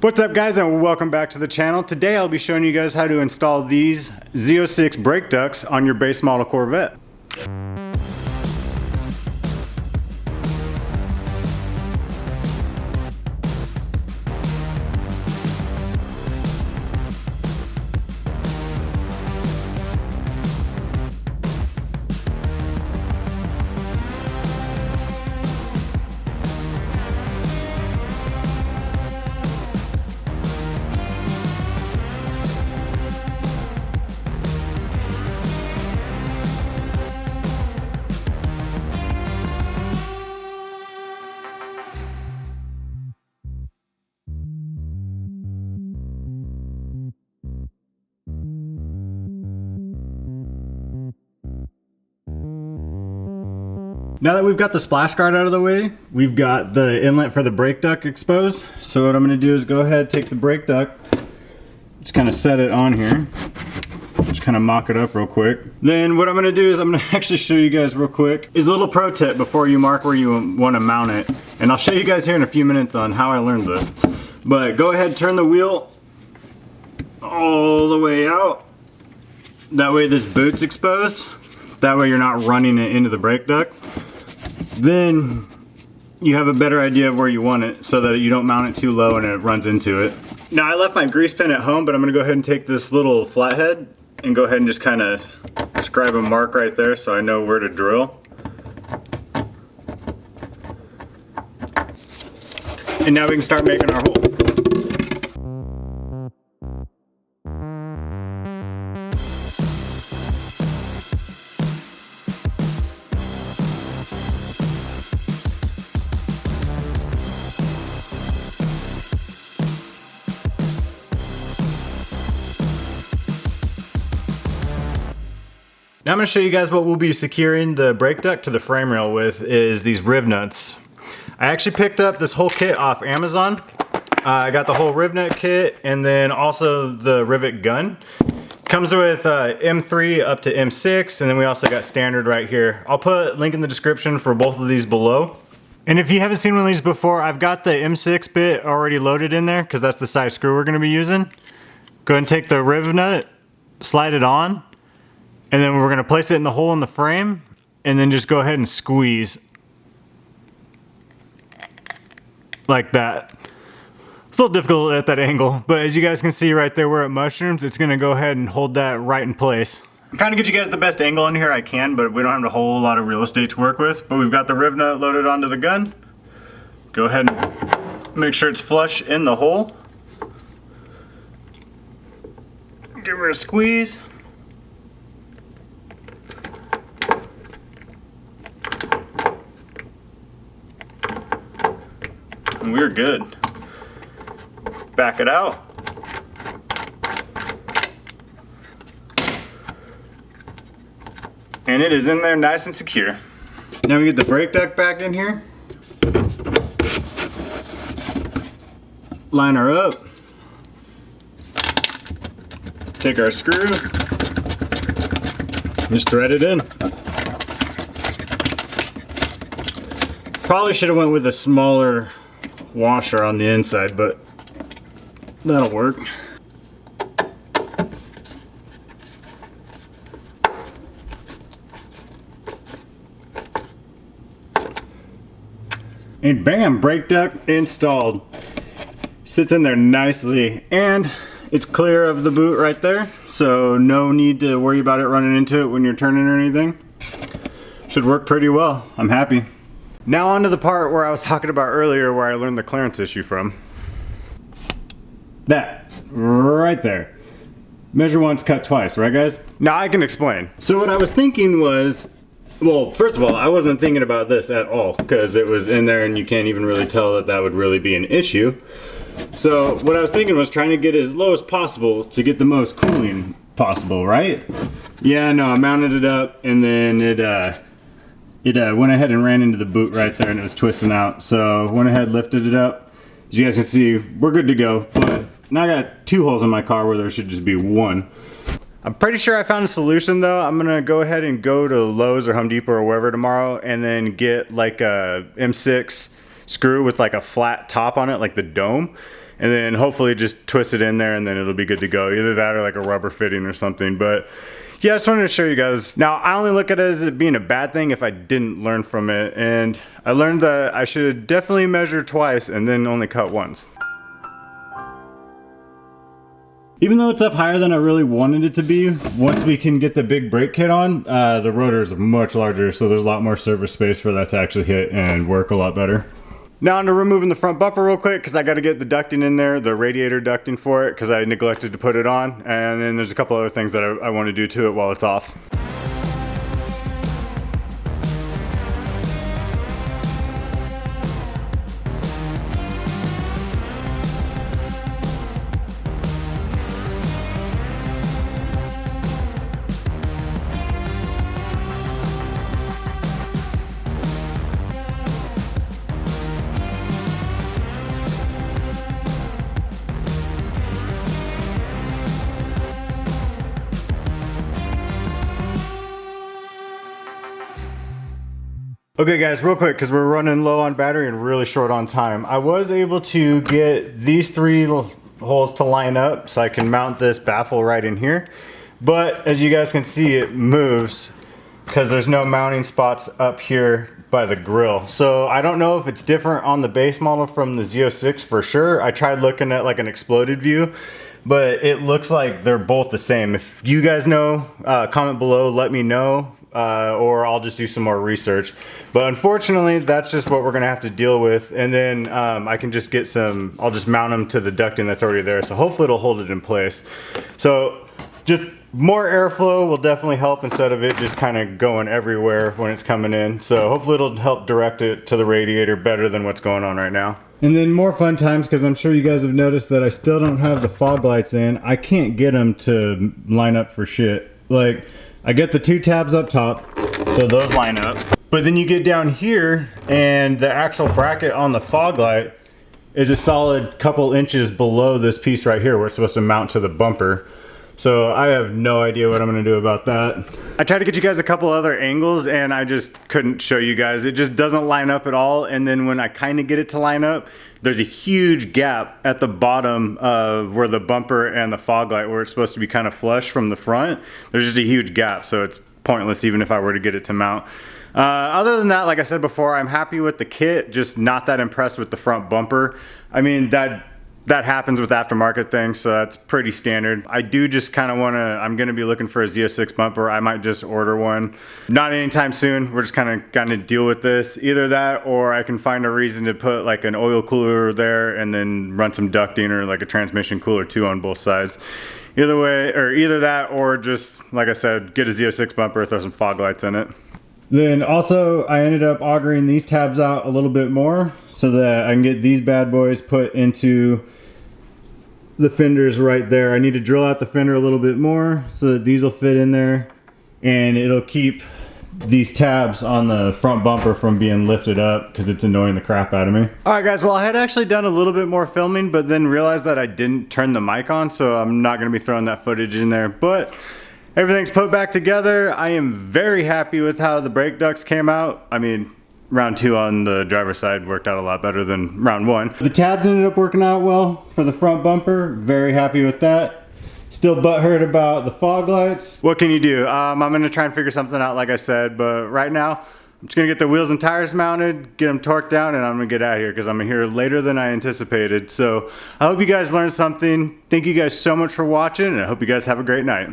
What's up guys, and welcome back to the channel. Today I'll be showing you guys how to install these Z06 brake ducts on your base model Corvette. Now that we've got the splash guard out of the way, we've got the inlet for the brake duct exposed. So what I'm going to do is go ahead, take the brake duct, just kind of set it on here. Just kind of mock it up real quick. Then what I'm going to do is I'm going to actually show you guys real quick is a little pro tip before you mark where you want to mount it. And I'll show you guys here in a few minutes on how I learned this. But go ahead, turn the wheel all the way out. That way this boot's exposed. That way you're not running it into the brake duct. Then you have a better idea of where you want it so that you don't mount it too low and it runs into it. Now I left my grease pen at home, but I'm gonna go ahead and take this little flathead and go ahead and just kind of scribe a mark right there so I know where to drill. And now we can start making our hole. Now I'm going to show you guys what we'll be securing the brake duct to the frame rail with is these Rivnuts. I actually picked up this whole kit off Amazon. I got the whole Rivnut kit and then also the rivet gun. Comes with M3 up to M6, and then we also got standard right here. I'll put a link in the description for both of these below. And if you haven't seen one of these before, I've got the M6 bit already loaded in there because that's the size screw we're going to be using. Go ahead and take the Rivnut, slide it on. And then we're going to place it in the hole in the frame and then just go ahead and squeeze like that. It's a little difficult at that angle, but as you guys can see right there where it mushrooms, it's going to go ahead and hold that right in place. I'm trying to get you guys the best angle in here I can, but we don't have a whole lot of real estate to work with. But we've got the Rivnut loaded onto the gun. Go ahead and make sure it's flush in the hole. Give her a squeeze. And we're good. Back it out. And it is in there nice and secure. Now we get the brake duct back in here. Line her up. Take our screw. Just thread it in. Probably should have went with a smaller washer on the inside, but that'll work. And bam, brake duct installed. Sits in there nicely, and it's clear of the boot right there, so no need to worry about it running into it when you're turning or anything. Should work pretty well. I'm happy. Now on to the part where I was talking about earlier where I learned the clearance issue from. That, right there. Measure once, cut twice, right guys? Now I can explain. So what I was thinking was, well, first of all, I wasn't thinking about this at all because it was in there and you can't even really tell that that would really be an issue. So what I was thinking was trying to get it as low as possible to get the most cooling possible, right? Yeah, no, I mounted it up and then it went ahead and ran into the boot right there and it was twisting out. So went ahead, lifted it up. As you guys can see, we're good to go. But now I got two holes in my car where there should just be one. I'm pretty sure I found a solution though. I'm gonna go ahead and go to Lowe's or Home Depot or wherever tomorrow and then get like a M6 screw with like a flat top on it, like the dome. and then hopefully just twist it in there and then it'll be good to go. Either that or like a rubber fitting or something. But yeah, I just wanted to show you guys. Now, I only look at it as it being a bad thing if I didn't learn from it. And I learned that I should definitely measure twice and then only cut once. Even though it's up higher than I really wanted it to be, once we can get the big brake kit on, the rotor is much larger, so there's a lot more surface space for that to actually hit and work a lot better. Now on to removing the front bumper real quick, because I got to get the ducting in there, the radiator ducting for it, because I neglected to put it on. And then there's a couple other things that I want to do to it while it's off. Okay guys, real quick, because we're running low on battery and really short on time. I was able to get these 3 holes to line up so I can mount this baffle right in here. But as you guys can see, it moves because there's no mounting spots up here by the grill. So I don't know if it's different on the base model from the Z06 for sure. I tried looking at like an exploded view, but it looks like they're both the same. If you guys know, comment below, let me know. Or I'll just do some more research. But unfortunately, that's just what we're gonna have to deal with. And then I can just get some, I'll just mount them to the ducting that's already there. So hopefully it'll hold it in place. So just more airflow will definitely help instead of it just kind of going everywhere when it's coming in. So hopefully it'll help direct it to the radiator better than what's going on right now. And then more fun times, because I'm sure you guys have noticed that I still don't have the fog lights in. I can't get them to line up for shit. Like, I get the 2 tabs up top, so those line up. But then you get down here, and the actual bracket on the fog light is a solid couple inches below this piece right here where it's supposed to mount to the bumper. So I have no idea what I'm gonna do about that. I tried to get you guys a couple other angles and I just couldn't show you guys. It just doesn't line up at all. And then when I kind of get it to line up, there's a huge gap at the bottom of where the bumper and the fog light, where it's supposed to be kind of flush from the front. There's just a huge gap, so it's pointless even if I were to get it to mount. Other than that, like I said before, I'm happy with the kit, just not that impressed with the front bumper. I mean, that happens with aftermarket things, so that's pretty standard. I do just kind of want to, I'm going to be looking for a Z06 bumper. I might just order one. Not anytime soon. We're just kind of going to deal with this. Either that, or I can find a reason to put like an oil cooler there and then run some ducting or like a transmission cooler too on both sides. Either way, or either that, or just, like I said, get a Z06 bumper, throw some fog lights in it. Then also, I ended up augering these tabs out a little bit more so that I can get these bad boys put into the fenders right there. I need to drill out the fender a little bit more so that these will fit in there, and it'll keep these tabs on the front bumper from being lifted up because it's annoying the crap out of me. Alright guys, well I had actually done a little bit more filming, but then realized that I didn't turn the mic on, so I'm not going to be throwing that footage in there. But everything's put back together. I am very happy with how the brake ducts came out. I mean, round 2 on the driver's side worked out a lot better than round 1. The tabs ended up working out well for the front bumper. Very happy with that. Still butthurt about the fog lights. What can you do? I'm gonna try and figure something out, like I said, but right now, I'm just gonna get the wheels and tires mounted, get them torqued down, and I'm gonna get out of here because I'm here later than I anticipated. So I hope you guys learned something. Thank you guys so much for watching, and I hope you guys have a great night.